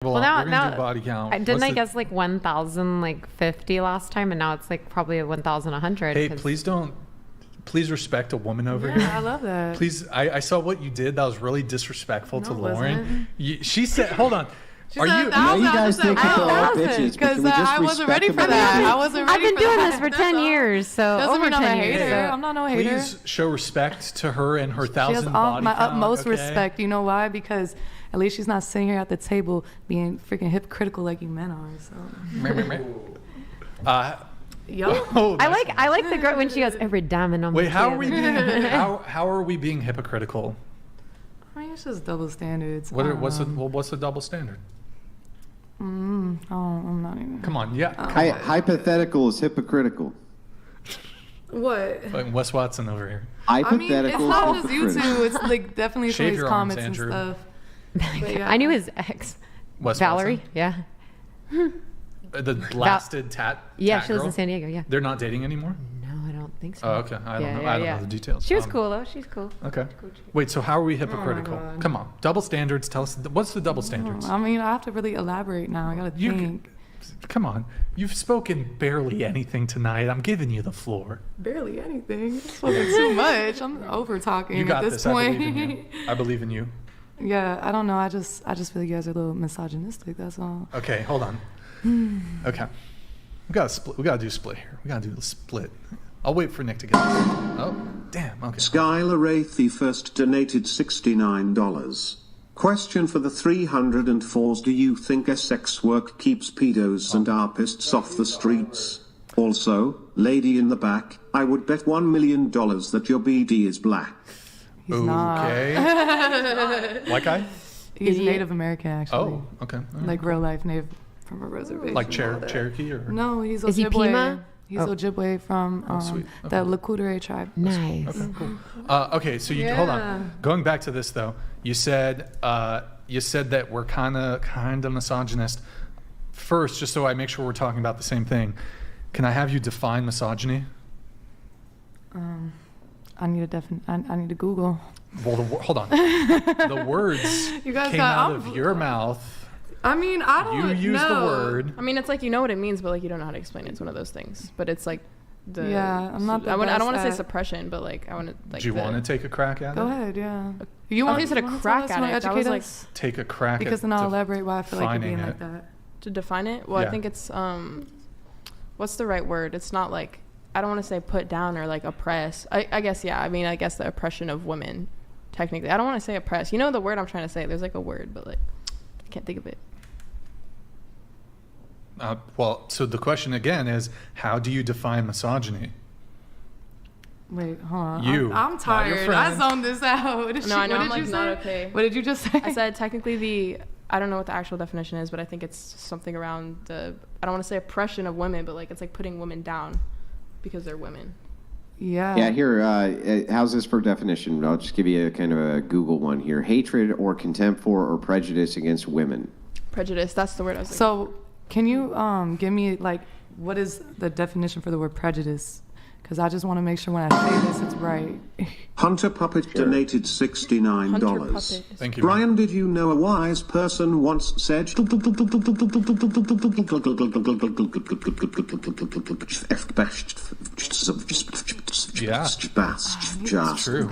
Well, now, we're gonna do body count. Didn't I guess like 1,050 last time, and now it's like probably 1,100. Hey, please respect a woman over here. I love that. Please, I saw what you did. That was really disrespectful to it Lauren. She said, hold on. Are you guys think you throw out bitches? Because I wasn't ready for that. I wasn't ready. I've been doing this for 10 years, so doesn't mean I'm a 10 hater. years. I'm not no hater. Please show respect to her and her She 1,000 has body my count, utmost okay? respect. You know why? Because at least she's not sitting here at the table being freaking hypocritical like you men are. So. Yo. Oh, I like the girl when she goes every diamond on. Wait, how are we being hypocritical? I mean, it's just double standards. What's the double standard? I'm not even. Come on, yeah. Hypothetical is hypocritical. What? Like Wes Watson over here. Hypothetical. I mean, it's not just you two. It's like definitely some of these arms, comments Andrew. and stuff. I knew his ex, Wes Valerie. Watson? Yeah. The blasted tat. Yeah, tat she lives girl? in San Diego. Yeah. They're not dating anymore? No, I don't think so. Oh, okay. I don't know the details. She was cool though. She's cool. Okay. Wait, so how are we hypocritical? Come on. Double standards. Tell us, what's the double standards? I mean, I have to really elaborate now. I gotta think. Come on. You've spoken barely anything tonight. I'm giving you the floor. Barely anything. I've spoken too much. I'm over talking You got at this point. I believe in you. I believe in you. Yeah, I don't know. I just feel you guys are a little misogynistic. That's all. Okay, hold on. Okay. We gotta split. We gotta do split here. We gotta do the split. I'll wait for Nick to get this. Oh, damn. Okay. Skylar Wraithy first donated $69. Question for the 304s: do you think sex work keeps pedos and arpists off the streets? Also, lady in the back, I would bet $1 million that your BD is black. He's not. Okay. White guy? He's Native American, actually. Oh, okay. All right. Like real life Native from a reservation. Like Cherokee or? No, he's Is he Ojibwe. Pima? He's Ojibwe from sweet. the Lakota tribe. Nice. Okay, cool. Okay, so hold on. Going back to this though, you said that we're kind of misogynist. First, just so I make sure we're talking about the same thing, can I have you define misogyny? I need to Google. Well, hold on. The words You guys came out of your mouth. I mean, I don't know. You used the word. I mean, it's like you know what it means, but like you don't know how to explain it. It's one of those things. But it's like the. Yeah, I'm not. I don't want to say suppression, but like I want to. Like, Do you want to take a crack at it? Go ahead, yeah. You want to crack at it? I was like take a crack because at then I'll elaborate why I feel like you're being like that. To define it, well, I think it's what's the right word? It's not like I don't want to say put down or like oppress. I guess yeah. I mean, I guess the oppression of women. Technically, I don't want to say oppress. You know the word I'm trying to say. There's like a word, but like I can't think of it. Well, so the question again is, how do you define misogyny? Wait, hold on. I'm not tired. your friend. I zoned this out. No, I know. I'm like not okay. What did you just say? I said technically I don't know what the actual definition is, but I think it's something around I don't want to say oppression of women, but like it's like putting women down because they're women. Yeah. Yeah, here, how's this for definition? I'll just give you a kind of a Google one here. Hatred or contempt for or prejudice against women. Prejudice, that's the word I was So, can you give me, like, what is the definition for the word prejudice? Because I just want to make sure when I say this, it's right. Hunter Puppet donated $69. Thank you. Brian, did you know a wise person once said... Yeah. It's true.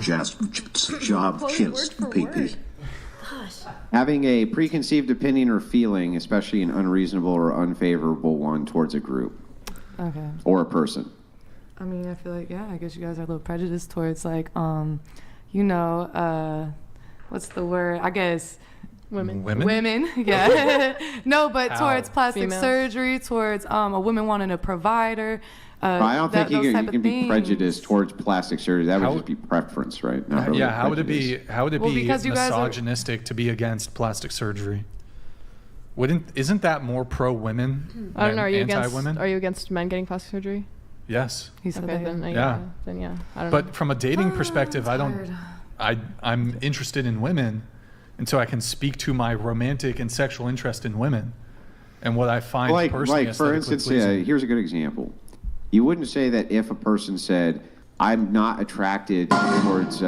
Having a preconceived opinion or feeling, especially an unreasonable or unfavorable one towards a group. Okay. Or a person. I mean, I feel like, yeah, I guess you guys are a little prejudiced towards, like, what's the word? I guess... Women, yeah. No, but towards plastic surgery, towards a woman wanting a provider. I don't think you can be prejudiced towards plastic surgery. That would just be preference, right? Not really how would it be? How would it be misogynistic to be against plastic surgery? Isn't that more pro women? I don't know. Are you anti-women? Are you against men getting plastic surgery? Yes. He said that. Then yeah. Then yeah. I don't know. But from a dating perspective, I'm interested in women, and so I can speak to my romantic and sexual interest in women, and what I find personally like for instance, pleasing. Here's a good example. You wouldn't say that if a person said, "I'm not attracted towards."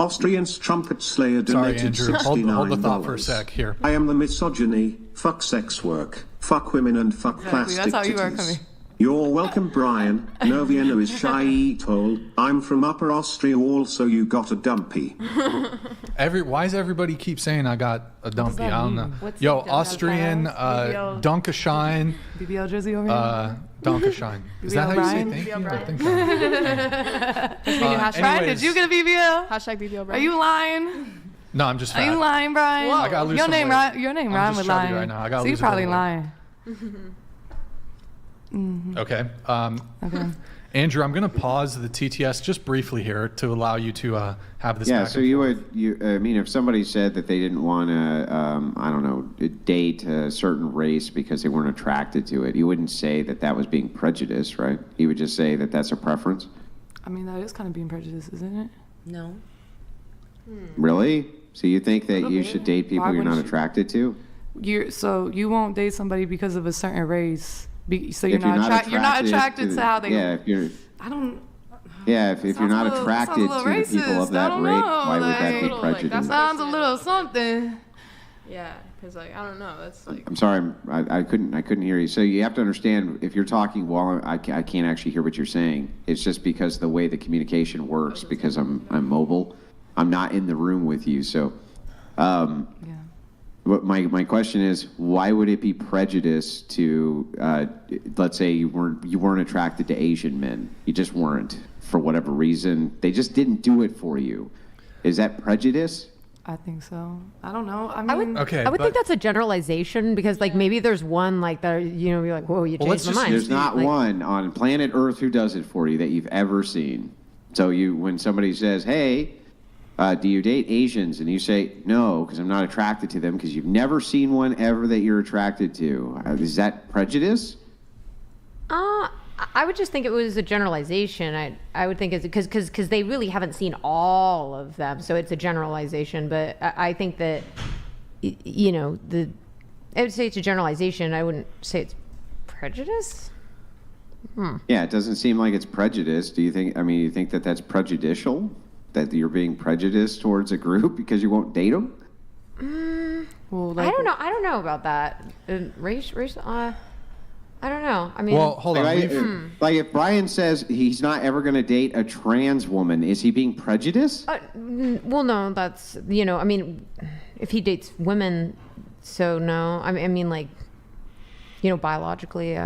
Austrian's trumpet slayer Sorry, donated Andrew. $69. Hold the thought for a sec here. I am the misogyny, fuck sex work, fuck women and fuck plastic That's how you are titties. coming. You're welcome, Brian. No Vienna is shy told. I'm from Upper Austria also, you got a dumpy. Why does everybody keep saying I got a dumpy? I don't know. What's Yo, the Austrian, Dankeschön, BBL jersey over here. Dankeschön. Is that how you say thank you? I think so. Brian, did you get a BBL? Hashtag BBL, bro. Are you lying? No, I'm just Are you fat. lying, Brian? I gotta lose Your some name, weight. Your name I'm rhyme just with chubby lying. right now. I gotta So you're lose a probably little lying. Okay. Okay. Andrew, I'm going to pause the TTS just briefly here to allow you to have this. Yeah, back so and you forth. would, I mean, if somebody said that they didn't want to, I don't know, date a certain race because they weren't attracted to it, you wouldn't say that that was being prejudiced, right? You would just say that that's a preference? I mean, that is kind of being prejudiced, isn't it? No. Really? So you think that Little you bit. should date people Why you're not wouldn't you? attracted to? So you won't date somebody because of a certain race. So If you're not attracted to how they. Yeah, if you're. I don't. Yeah, if you're Sounds not a little- attracted sounds a to little the people racist. of I that don't race, know, why would that like- be Like, prejudice? that's Sounds a little something. Yeah, because like I don't know. That's like I'm sorry, I couldn't hear you. So you have to understand, if you're talking while I can't actually hear what you're saying. It's just because the way the communication works, because I'm mobile. I'm not in the room with you, so. Yeah. What my question is, why would it be prejudice to, let's say you weren't attracted to Asian men, you just weren't for whatever reason, they just didn't do it for you. Is that prejudice? I think so. I don't know. I would, Okay, I would think but- that's a generalization because, like, maybe there's one like that. You know, you're like, whoa, you Well, let's changed my just mind. There's not Like, one on planet Earth who does it for you that you've ever seen. So when somebody says, hey, do you date Asians? And you say, no, because I'm not attracted to them, because you've never seen one ever that you're attracted to. Is that prejudice? I would just think it was a generalization. I would think it's because they really haven't seen all of them, so it's a generalization. But I think that you know I would say it's a generalization. I wouldn't say it's prejudice. Yeah, it doesn't seem like it's prejudice. Do you think, you think that that's prejudicial? That you're being prejudiced towards a group because you won't date them? Well, I don't know. I don't know about that. Race. I don't know. I mean, Well, hold on. Like if Brian says he's not ever going to date a trans woman, is he being prejudiced? well, no. That's I mean, if he dates women, so no. I mean, like, biologically.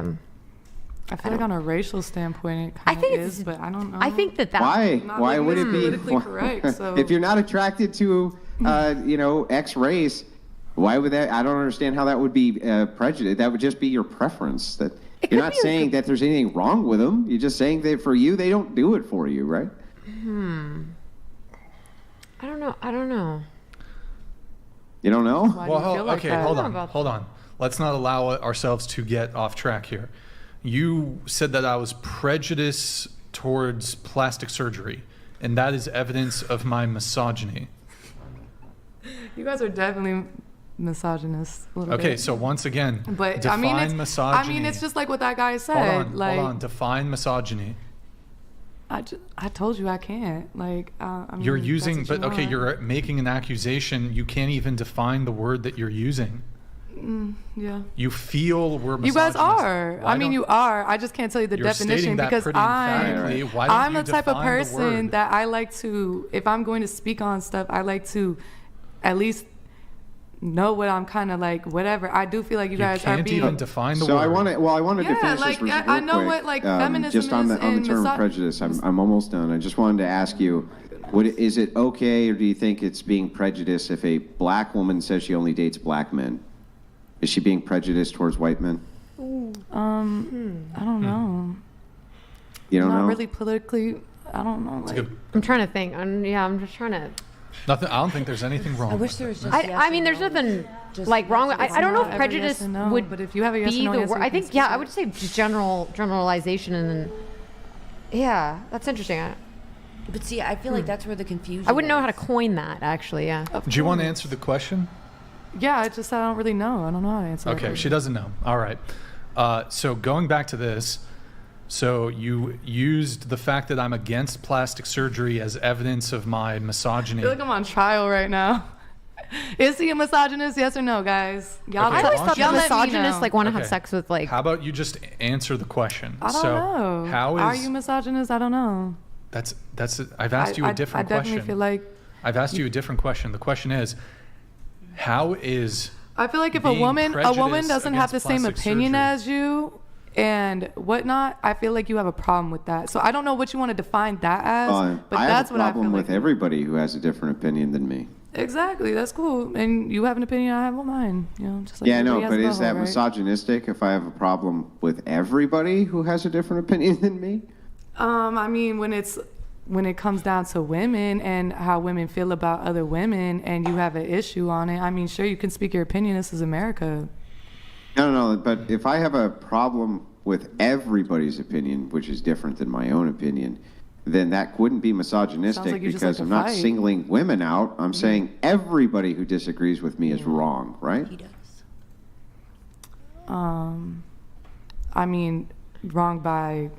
I feel like on a racial standpoint, it I kind think of it's- is, but I don't know. I think that. Why? Not Why like would it's it be? politically correct, so- If you're not attracted to, X race, why would that? I don't understand how that would be prejudice. That would just be your preference. That It you're could not be a saying that there's anything wrong with them. You're just saying that for you, they don't do it for you, right? I don't know. You don't know? Why do you feel like okay, that? hold on. Let's not allow ourselves to get off track here. You said that I was prejudiced towards plastic surgery, and that is evidence of my misogyny. You guys are definitely misogynist. A little Okay, bit. so once again, But define misogyny. I mean, it's just like what that guy said. Hold on. Define misogyny. I told you I can't. Like, I mean, You're that's using, what but you okay, want. you're making an accusation. You can't even define the word that you're using. Yeah. You feel we're You guys misogynist. are. Why I mean, don't- you are. I just can't tell you the You're stating definition that because pretty emphatically. Why don't I'm you the type of define the person word? that I like to, if I'm going to speak on stuff, I like to at least know what I'm kind of like, whatever. I do feel like you guys are can't being. even define the So word. I wanted to Yeah, finish like, this real I know quick. what, like, feminism just on is the and term prejudice. I'm almost done. I just wanted to ask you, is it okay, or do you think it's being prejudiced if a black woman says she only dates black men? Is she being prejudiced towards white men? I don't know. You don't Not know? really politically. I don't know. Like, Good. I'm trying to think. I'm just trying to. Nothing. I don't think there's anything wrong. I wish with there it. was just. I mean, there's nothing like wrong with. I don't know if not every prejudice yes and no, would but if you have a yes be and no the answer, word. you I can think yeah, speak I it. would say just generalization and then. Yeah, that's interesting. But see, I feel like that's where the confusion. I wouldn't know how to is. coin that actually. Yeah. Do you want to answer the question? yeah, it's just I don't really know. I don't know how to answer. that Okay, question. she doesn't know. All right. So going back to this, So you used the fact that I'm against plastic surgery as evidence of my misogyny. I feel like I'm on trial right now. Is he a misogynist? Yes or no, guys? Y'all, Okay, I always thought y'all that let me misogynists know. like want to have Okay. sex with like. How about you just answer the question? I don't know. How is Are you misogynist? I don't know. that's I've asked you a different I definitely question. feel like I've asked you a different question. The question is, how is if a being woman prejudiced doesn't have the against same plastic opinion surgery- as you and whatnot, I feel like you have a problem with that. So I don't know what you want to define that as, but I that's have what a I feel problem like. with everybody who has a different opinion than me. Exactly, that's cool. And you have an opinion, I have mine. You know, just like Yeah, I know, everybody but has is a butthole, that right? misogynistic if I have a problem with everybody who has a different opinion than me? I mean, when it comes down to women and how women feel about other women, and you have an issue on it, I mean, sure, you can speak your opinion. This is America. No, but if I have a problem with everybody's opinion, which is different than my own opinion, then that wouldn't be misogynistic like you just because like I'm to not fight. singling women out. I'm saying everybody who disagrees with me is wrong, right? He does. I mean, wrong by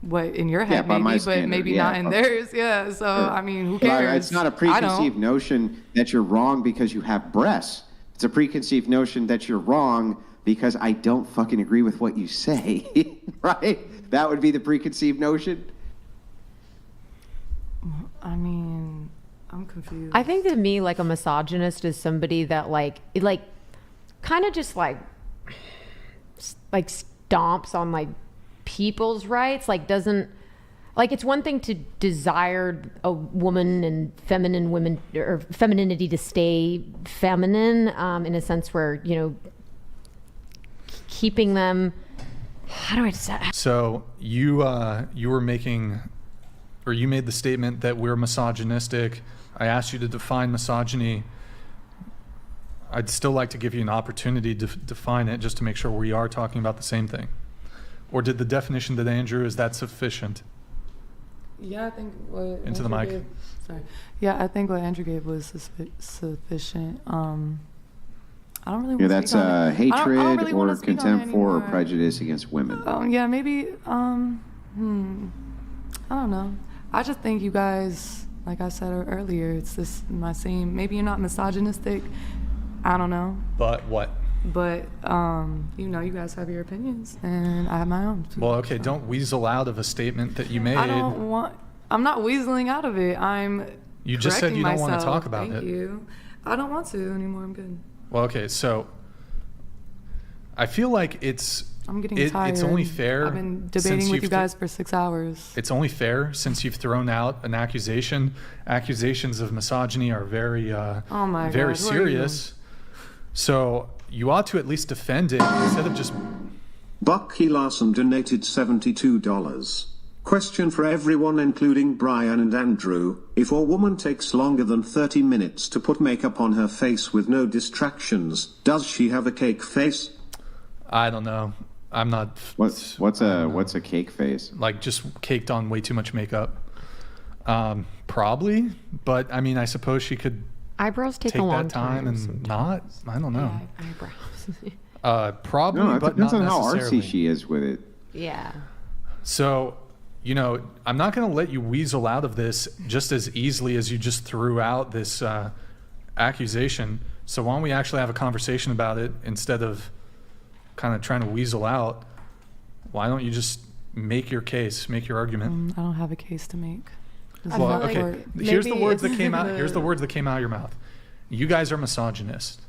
what in your head, by my maybe, but standard, maybe yeah. not in theirs. Yeah. So I mean, who But cares? it's not a I don't. preconceived notion that you're wrong because you have breasts. It's a preconceived notion that you're wrong because I don't fucking agree with what you say, right? That would be the preconceived notion. I mean, I'm confused. I think to me, like a misogynist is somebody that like kind of just like stomps on like people's rights. Like doesn't like it's one thing to desire a woman and feminine women or femininity to stay feminine in a sense where keeping them. How do I say? So you were making, or you made the statement that we're misogynistic. I asked you to define misogyny. I'd still like to give you an opportunity to define it just to make sure we are talking about the same thing. Or did the definition that Andrew, is that sufficient? Yeah, I think what Into the Andrew mic. Sorry. Yeah, I think what Andrew gave was sufficient. I don't really want Yeah, to that's speak on it. I hatred don't really wanna or speak on it contempt for or anymore. prejudice against women. Yeah, maybe. I don't know. I just think you guys, like I said earlier, it's just my same. Maybe you're not misogynistic. I don't know. But what? But you guys have your opinions, and I have my own. Too, Well, okay, so. don't weasel out of a statement that you made. I'm not weaseling out of it. You just said you don't want to myself. talk about Thank it. you. I don't want to anymore. I'm good. Well, okay, so I feel like I'm getting tired. it's only fair. I've been since debating with you've you guys for 6 hours. It's only fair since you've thrown out an accusation. Accusations of misogyny are very, Oh my very God, who are serious. So you ought to at least defend it instead of just. Bucky Larson donated $72. Question for everyone including Brian and Andrew. If a woman takes longer than 30 minutes to put makeup on her face with no distractions, does she have a cake face? I don't know. I'm not. What's a cake face? Like just caked on way too much makeup. Probably, but I mean, I suppose she could Eyebrows take take a long that time and sometimes. not. I don't know. Eyebrows. Probably, No, it but depends not on how necessarily. artsy she is with it. Yeah. So, I'm not going to let you weasel out of this just as easily as you just threw out this accusation. So why don't we actually have a conversation about it instead of kind of trying to weasel out? Why don't you just make your case, make your argument? I don't have a case to make. This is Well, not okay. court. Here's the maybe words that it's came out. the- Here's the words that came out of your mouth. You guys are misogynist.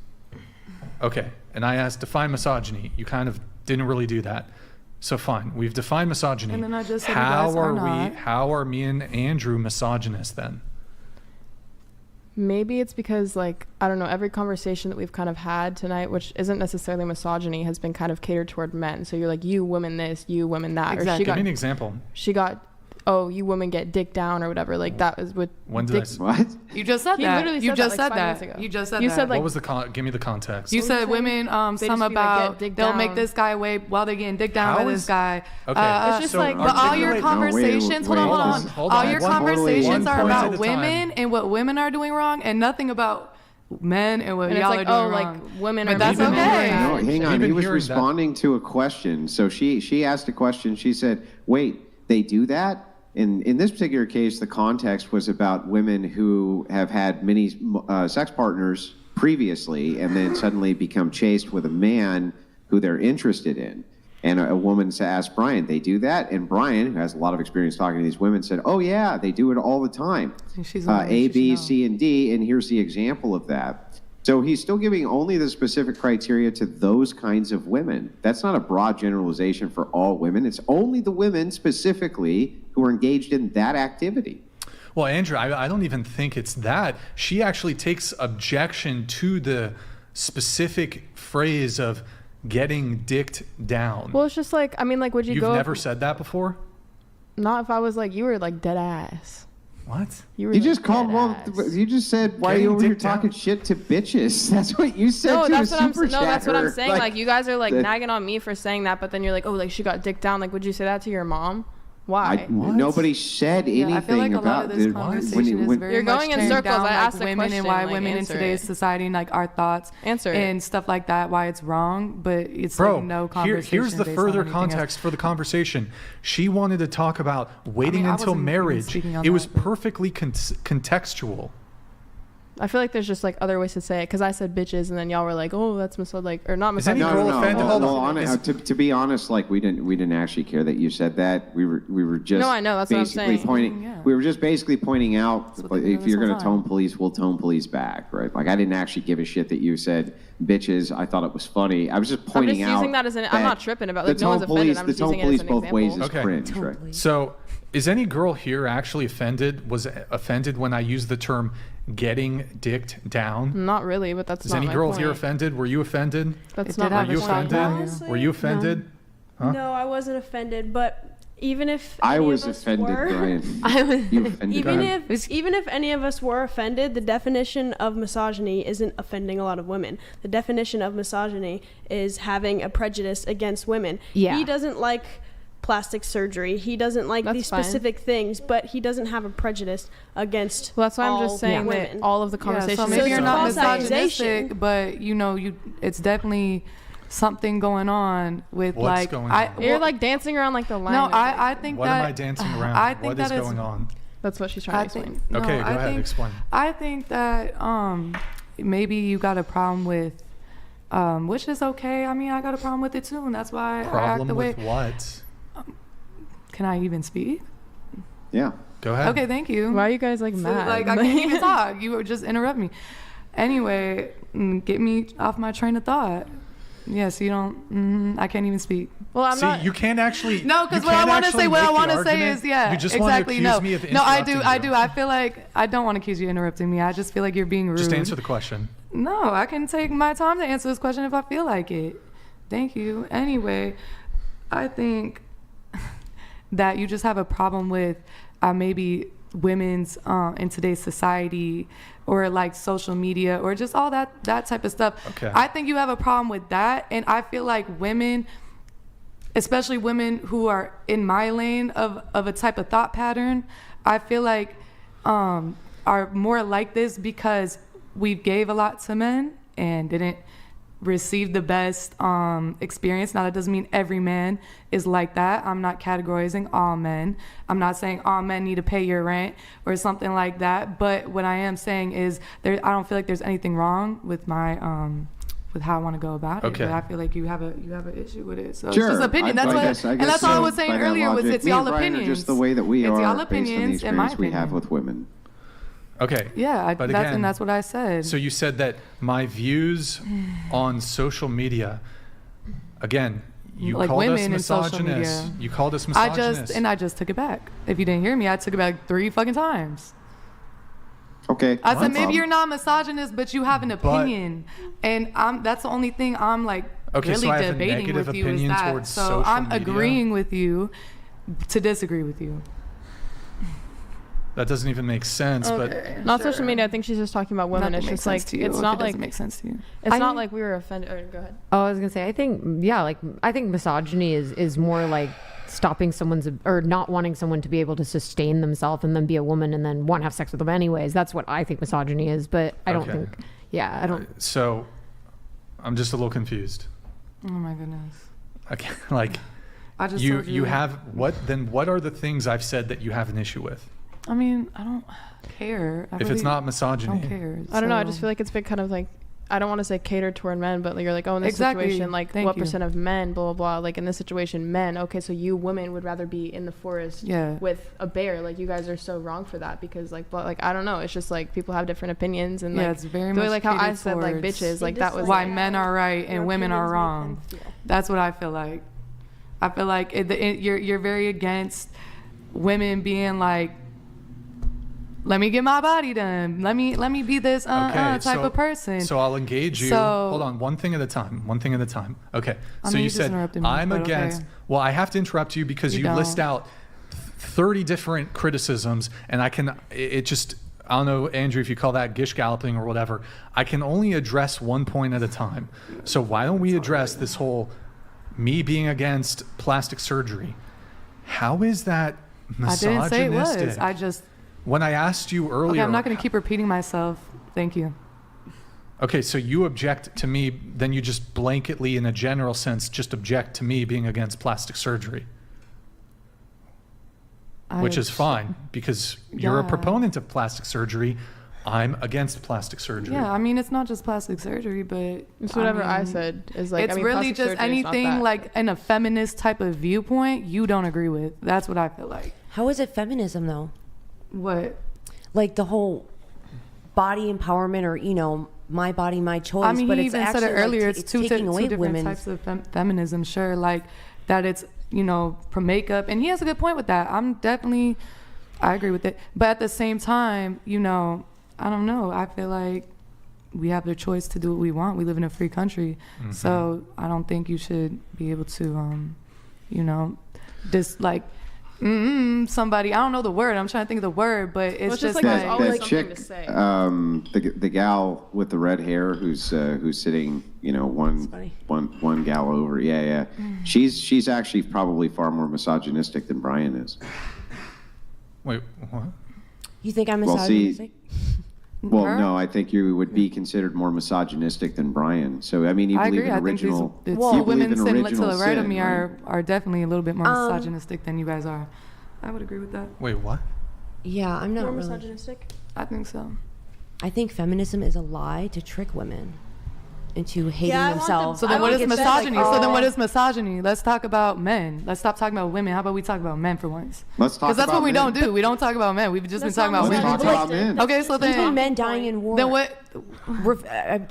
Okay, and I asked define misogyny. You kind of didn't really do that. So fine, we've defined misogyny. And then I just said you guys are not. How are me and Andrew misogynist then? Maybe it's because, like, I don't know, every conversation that we've kind of had tonight, which isn't necessarily misogyny, has been kind of catered toward men. So you're like, you women this, you women that. Exactly. Give me an example. She got, oh, you women get dick down or whatever. Like, that was with When did dick. I say? What? You just said He that. literally You said just that, like, said 5 minutes that. ago. You just said You that. said, like, What was the give me the context? You What said was it? women, They some just be like, about get dick they'll make down. this guy wait while they're getting dick down How by is- this guy. Okay. It's just so like- But all your articulate- conversations, wait, hold wait, on. hold All on. your One conversations point are at a about time. women and what women are doing wrong, and nothing about men and what And it's y'all like, are doing oh, wrong. like women But are that's being okay. No, hang Have on. you He been was hearing that? responding to a question. So she asked a question. She said, wait, they do that? In this particular case, the context was about women who have had many sex partners previously and then suddenly become chased with a man who they're interested in. And a woman asked Brian, they do that? And Brian, who has a lot of experience talking to these women, said, oh, yeah, they do it all the time. And she's the one that A, should B, know. C, and D, and here's the example of that. So he's still giving only the specific criteria to those kinds of women. That's not a broad generalization for all women. It's only the women specifically who are engaged in that activity. Well, Andrew, I don't even think it's that. She actually takes objection to the specific phrase of getting dicked down. Well, it's just like, I mean, like, would you You've go? never said that before? Not if I was like, you were like dead ass. What? You were You like, just called. dead Well, ass. you just said, "Why are Getting you over here dicked down. talking shit to bitches?" That's what you said No, to that's a what I'm. super No, that's what I'm chatter. saying. Like, you guys are like the- nagging on me for saying that, but then you're like, oh, like she got dicked down. Like, would you say that to your mom? Why? Nobody said anything I feel like a lot about of this it. conversation is very You're much going in tearing circles. down, I asked the women question, and why like, women in answer today's it. society and like our thoughts Answer it. and stuff like that, why it's wrong, but it's Bro, like no conversation. here's the based on further anything else. context for the conversation. She wanted to talk about waiting I until wasn't even marriage. speaking on It was that, but- perfectly contextual. I feel like there's just like other ways to say it because I said bitches and then y'all were like, oh, that's like or not Is any misogyny. girl offended? Hold Well, on. to be honest, like we didn't actually care that you said that. We were just No, I know, that's what I'm basically saying. pointing. Yeah. We were just basically pointing out what like, they've been if doing you're this going to whole tone police, we'll tone police back, right? Like I didn't actually give a shit that you said bitches. I thought it was funny. I was just I'm pointing just out. using that as an. I'm not tripping about like the no one's tone offended. police, I'm the just tone using it as police an both example. ways is Okay. cringe, right? So, is any girl here actually was offended when I used the term getting dicked down? Not really, but that's Is not any my girl point. here offended? Were you offended? That's It not did my have Were you a shock point. offended? value. Honestly, Were you offended? Huh? No, I wasn't offended, but even if I any was of us offended, were, Brian. You offended even me. if any of us were offended, the definition of misogyny isn't offending a lot of women. The definition of misogyny is having a prejudice against women. Yeah. He doesn't like plastic surgery. He doesn't like That's these fine. specific things, but he doesn't have a prejudice against Well, that's why I'm all just saying women. that all of the Yeah, conversations. so So maybe it's you're a not false misogynistic, accusation. but it's definitely something going on with What's like going on? You're like dancing around like the line. no, of, like, I think What that am I dancing around? I think What is that it's- going on? That's what she's trying I to explain. think no, Okay, go I ahead, think, explain. I think that maybe you got a problem with which is okay. I mean, I got a problem with it too, and that's why I act Problem the way. with what? Can I even speak? Yeah. Go ahead. Okay, thank you. Why are you guys like So, mad? like I can't even talk. You would just interrupt me. Anyway, get me off my train of thought. Yes, you don't. I can't even speak. Well, I'm See, not. you can't actually. No, because you what I can't want to actually say, what make I the want to say argument. is, yeah, You just exactly. want to accuse me of No, I do. interrupting you. I feel like I don't want to accuse you of interrupting me. I just feel like you're being rude. Just answer the question. No, I can take my time to answer this question if I feel like it. Thank you. Anyway, I think that you just have a problem with maybe women's in today's society or like social media or just all that type of stuff. Okay. I think you have a problem with that, and I feel like women, especially women who are in my lane of a type of thought pattern, I feel like are more like this because we gave a lot to men and didn't receive the best experience. Now that doesn't mean every man is like that. I'm not categorizing all men. I'm not saying all men need to pay your rent or something like that. But what I am saying is I don't feel like there's anything wrong with my with how I want to go about it. Okay. But I feel like you have an issue with it. So Sure. it's just opinion. I That's what, guess and that's all I was saying by that earlier was logic, it's me and y'all Brian are opinions. just the way that we It's are y'all based on the opinions, in my experience we have opinion. with women. Okay. Yeah, But that's, again, and that's what I said. So you said that my views on social media, again, you Like called us women in social misogynists. media. You called us I misogynists. just took it back. If you didn't hear me, I took it back 3 fucking times. Okay. I What? said maybe you're not misogynist, but you have an opinion, and that's the only thing I'm like Okay, so really I have a debating negative with you is opinion that. towards So social I'm media? agreeing with you to disagree with you. That doesn't even make sense. Not social media. I think she's just talking about women. Nothing It's makes just like sense to you it's if not it like doesn't make sense to you. it's I- not like we were offended. Go ahead. Oh, I was gonna say, I think, yeah, like I think misogyny is more like stopping someone's or not wanting someone to be able to sustain themselves and then be a woman and then want to have sex with them anyways. That's what I think misogyny is. But I don't Okay. think Yeah, I don't. So I'm just a little confused. Oh my goodness. Okay, like I just you told you have what are the things I've said that you have an issue with? I mean, I don't care. If it's not misogyny. I don't care. I don't know. I so- just feel like it's been kind of like, I don't want to say catered toward men, but like you're like, oh, in this Exactly. situation, like Thank what you. percent of men, blah, blah, blah. Like in this situation, men, okay, so you women would rather be in the forest Yeah. with a bear. Like you guys are so wrong for that because like, but like, I don't know. It's just like people have different opinions and Yeah, like, it's very the way, much like how I catered said like towards bitches, like that was why like, men are right and Your women are opinions make wrong. them feel. That's what I feel like. I feel like you're very against women being like, let me get my body done. Let me be this type of person. So I'll engage you. So- Hold on, one thing at a time. One thing at a time. Okay. I So know you you just said interrupted me, I'm but against. okay. Well, I have to interrupt you because You you list don't. out 30 different criticisms, and I can. It just. I don't know, Andrew, if you call that gish galloping or whatever. I can only address one point at a time. So why don't we address this whole me being against plastic surgery? How is that I misogynistic? didn't say it was. I just When I asked you earlier. okay. I'm not going to keep repeating myself. Thank you. Okay, so you object to me, then you just blanketly, in a general sense, just object to me being against plastic surgery, which is fine because you're a Yeah. proponent of plastic surgery. I'm against plastic surgery. Yeah, I mean, it's not just plastic surgery, but it's whatever I mean, said is like, it's I mean, really plastic just surgery is not anything that. like in a feminist type of viewpoint you don't agree with. That's what I feel like. How is it feminism though? What? Like the whole body empowerment, or my body, my choice. I mean, but he it's even said actually it earlier. Like, it's two taking away different women's. types of feminism. Sure, like that. It's for makeup, and he has a good point with that. I agree with it. But at the same time, I don't know. I feel like we have the choice to do what we want. We live in a free country, so I don't think you should be able to, just like. Somebody, I don't know the word. I'm trying to think of the word, but it's just just like there's like always that something chick, to say. the gal with the red hair who's sitting, one gal over. Yeah. She's actually probably far more misogynistic than Brian is. Wait, what? You think I'm Well, see- misogynistic? Well, Her? no, I think you would be considered more misogynistic than Brian. So, I mean, you I believe agree. in I think original. the Well- two you believe women in sitting to original the right of sin, me right? are definitely a little bit more misogynistic than you guys are. I would agree with that. Wait, what? Yeah, I'm not More really. misogynistic. I think so. I think feminism is a lie to trick women into hating Yeah, I want them- themselves. So I then what don't is get that, like, misogyny? So then what is misogyny? Let's talk about men. Let's stop talking about women. How about we talk about men for once? Let's talk Because that's about what we men. don't do. We don't talk about men. We've just That's been talking not about Let's women. talk about men. Okay, so Even then men dying in war. then what?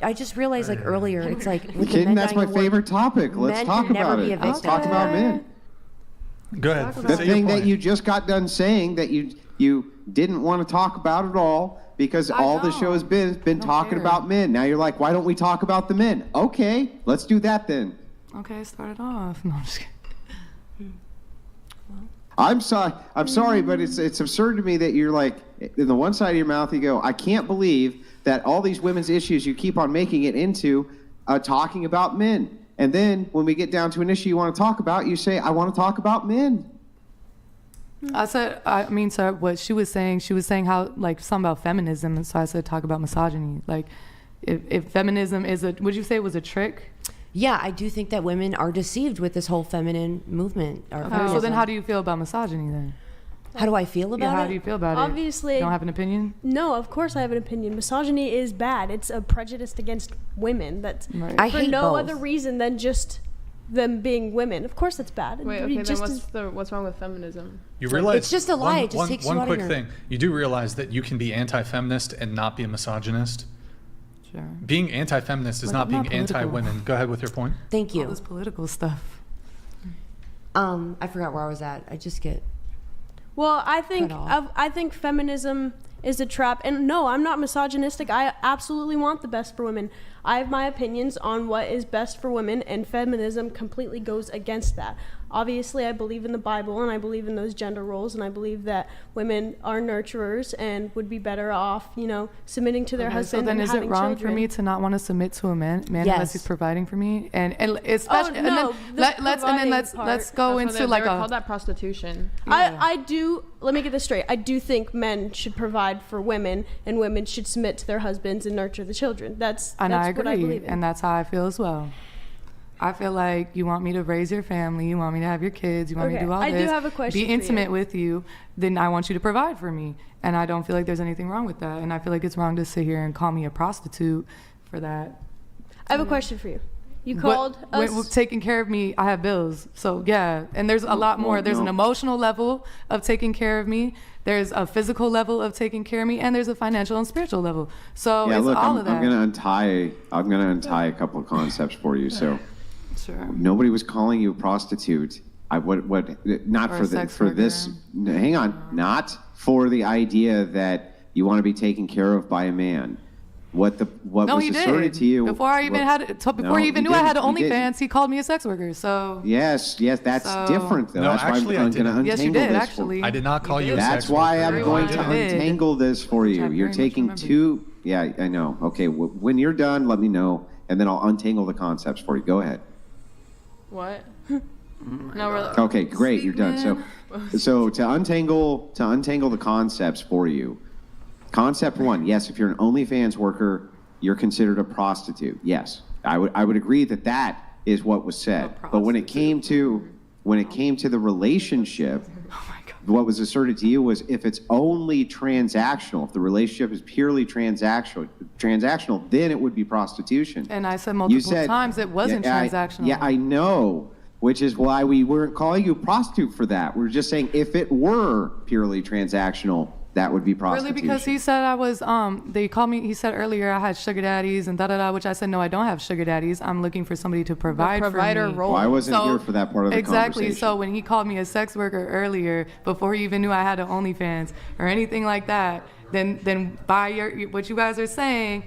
I just realized like earlier, it's like with the Kidding? men That's dying my in war, favorite topic. Let's men talk can never about be it. a Let's victim. talk about men. Go ahead. The Say your thing that point. you just got done saying that you didn't want to talk about at all because all the show has been don't talking care. about men. Now you're like, why don't we talk about the men? Okay, let's do that then. Okay, start it off. No, I'm just kidding. I'm sorry, but it's absurd to me that you're like, in the one side of your mouth you go, I can't believe that all these women's issues you keep on making it into talking about men. And then when we get down to an issue you want to talk about, you say, I want to talk about men. So what she was saying how, like, something about feminism, and so I said talk about misogyny. Like, if feminism is would you say it was a trick? Yeah, I do think that women are deceived with this whole feminine movement. Or So feminism. then how do you feel about misogyny then? How do I feel about How it? do you feel about Obviously- it? You don't have an opinion? No, of course I have an opinion. Misogyny is bad. It's a prejudice against women. That's Right. I for hate no both. other reason than just them being women. Of course that's bad. Wait, You okay, then just what's wrong with feminism? You realize It's just a lie. It just takes you one out of quick your- thing. You do realize that you can be anti-feminist and not be a misogynist. Sure. Being anti-feminist is Like, not I'm not being political. anti-women. Go ahead with your point. Thank All you. this political stuff. I forgot where I was at. I just get. Well, I think Cut off. I think feminism is a trap. And no, I'm not misogynistic. I absolutely want the best for women. I have my opinions on what is best for women, and feminism completely goes against that. Obviously, I believe in the Bible and I believe in those gender roles, and I believe that women are nurturers and would be better off, submitting to their Okay, husband. so then and is it having wrong children. for me to not want to submit to a man Yes. unless he's providing for me? And especially Oh, no, the let's providing go That's why into they like were a called that prostitution. I do. Let me get this straight. I do think men should provide for women, and women should submit to their husbands and nurture the children. That's and I what I agree, believe in. and that's how I feel as well. I feel like you want me to raise your family, you want me to have your kids, you want me to Okay, do all I do this, have a question be for you. intimate with you, then I want you to provide for me. And I don't feel like there's anything wrong with that. And I feel like it's wrong to sit here and call me a prostitute for that. I have a question for you. You But called us. when taking care of me, I have bills. So yeah, and there's a lot more. There's an no. emotional level of taking care of me. There's a physical level of taking care of me, and there's a financial and spiritual level. So Yeah, it's look, all I'm of that. gonna untie a couple of concepts for you. So Sure. nobody was calling you a prostitute. Not Or for a the sex for this. worker. Hang on, not for the idea that you want to be taken care of by a man. What No, was he asserted did. to you Before I even No, he even he knew I had didn't. He didn't. OnlyFans, he called me a sex worker. So Yes, that's So- different though. No, That's actually, why I I'm going to didn't. untangle yes, you did this. actually. I did not call you a That's sex why worker. I'm Very going much to did. untangle this for Which I you. very You're much taking remember. two. Yeah, I know. Okay, when you're done, let me know, and then I'll untangle the concepts for you. Go ahead. What? No, we're Okay, great. You're done. So to untangle the concepts for you. Concept one, yes, if you're an OnlyFans worker, you're considered a prostitute. Yes, I would agree that is what was said. But when it came to the relationship, what was asserted to you was if it's only transactional, if the relationship is purely transactional, then it would be prostitution. And I said You multiple times it wasn't transactional. Yeah, I know, which is why we weren't calling you a prostitute for that. We were just saying if it were purely transactional, that would be prostitution. Really, because he said I was, they called me, he said earlier I had sugar daddies and da-da-da, which I said, no, I don't have sugar daddies. I'm looking for somebody to provide provider for me. role. Well, I wasn't So- here for that part of the Exactly. conversation. So when he called me a sex worker earlier, before he even knew I had an OnlyFans or anything like that, then by what you guys are saying,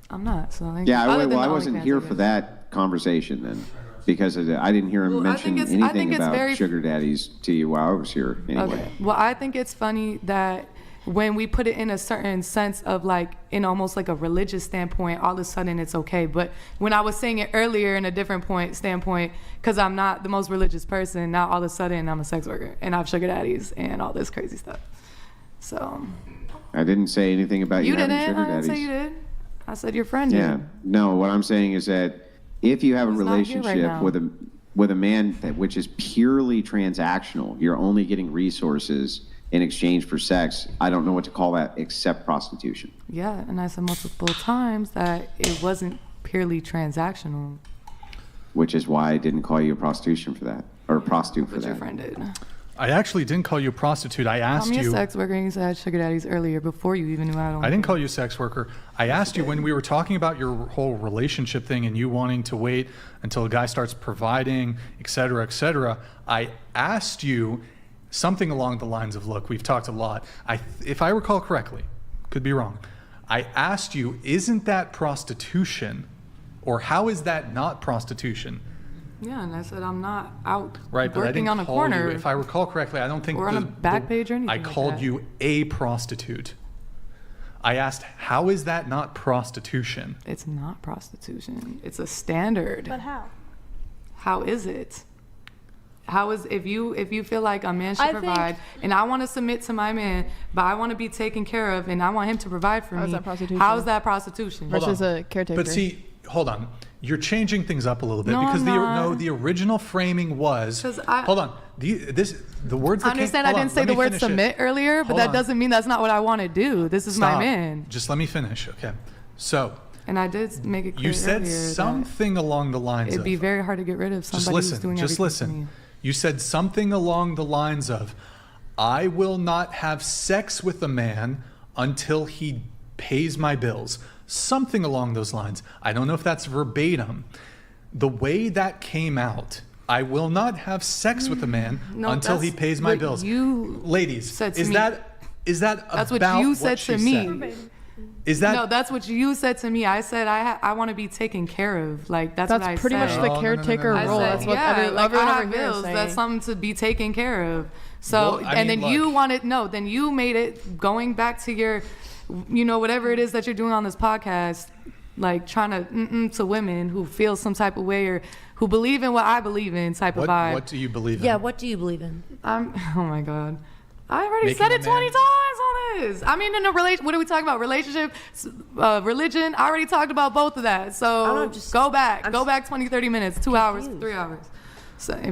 I'm not. So Yeah, other than I the wasn't OnlyFans, here I for guess. that conversation then, because I didn't hear him Well, I mention think anything it's about very- sugar daddies to you while I was here anyway. Okay. Well, I think it's funny that when we put it in a certain sense of like, in almost like a religious standpoint, all of a sudden it's okay. But when I was saying it earlier in a different standpoint, because I'm not the most religious person, now all of a sudden I'm a sex worker and I have sugar daddies and all this crazy stuff. So I didn't say anything about you, you having didn't. sugar I didn't daddies. say you did. I said your friend Yeah. did. No, what I'm saying is that if you have a He's not here right relationship now. with a man which is purely transactional, you're only getting resources in exchange for sex, I don't know what to call that except prostitution. Yeah, and I said multiple times that it wasn't purely transactional. Which is why I didn't call you a prostitution for that, or a prostitute for But that. your friend did. I actually didn't call you a prostitute. I Call asked me a you. sex worker and you said I had sugar daddies earlier before you even knew I don't. I didn't call you a sex worker. I asked you when we were talking about your whole relationship thing and you wanting to wait until a guy starts providing, et cetera, et cetera. I asked you something along the lines of, look, we've talked a lot. If I recall correctly, could be wrong. I asked you, isn't that prostitution? Or how is that not prostitution? Yeah, and I said I'm not out Right, but I working didn't on a call corner. you. If I recall correctly, I don't think Or on a back page or anything I like called that. you a prostitute. I asked, how is that not prostitution? It's not prostitution. It's a standard. But how? How is it? How is if you feel like a man should I think- provide and I want to submit to my man, but I want to be taken care of and I want him to provide for How is me. that prostitution? How is that prostitution? Hold versus on. a caretaker. But see, hold on. You're changing things up a little bit No, because I'm not. the original framing was. 'Cause I- Hold on. The words. I That understand came, I didn't say the word submit earlier, but Hold that on. doesn't mean that's not what I want to do. This is Stop. my man. Just let me finish. Okay. So And I did make it clear you said earlier that something along the lines it'd of. be very hard to get rid of somebody Just who's listen. doing Just everything for me. listen. You said something along the lines of, I will not have sex with a man until he pays my bills. Something along those lines. I don't know if that's verbatim. The way that came out, I will not have sex with a man No, until he that's pays my what bills. you Ladies, said to is me. that That's what about you said she to me. said? Is that No, that's what you said to me. I said I want to be taken care of. Like that's what I pretty said. much the caretaker I role. said, That's what yeah, everyone like I have over here is bills. saying. That's something to be taken care of. So, Well, I and mean, then you look. wanted, no, then you made it going back to your, you know, whatever it is that you're doing on this podcast, like trying to women who feel some type of way or who believe in what I believe in type of vibe. What do you believe in? Yeah, what do you believe in? Oh my God. I already Making said a it 20 man- times on this. I mean, in a relation, what are we talking about? Relationship, religion. I already talked about both of that. So I don't know, go back 20, 30 minutes, 2 hours, 3 hours. So if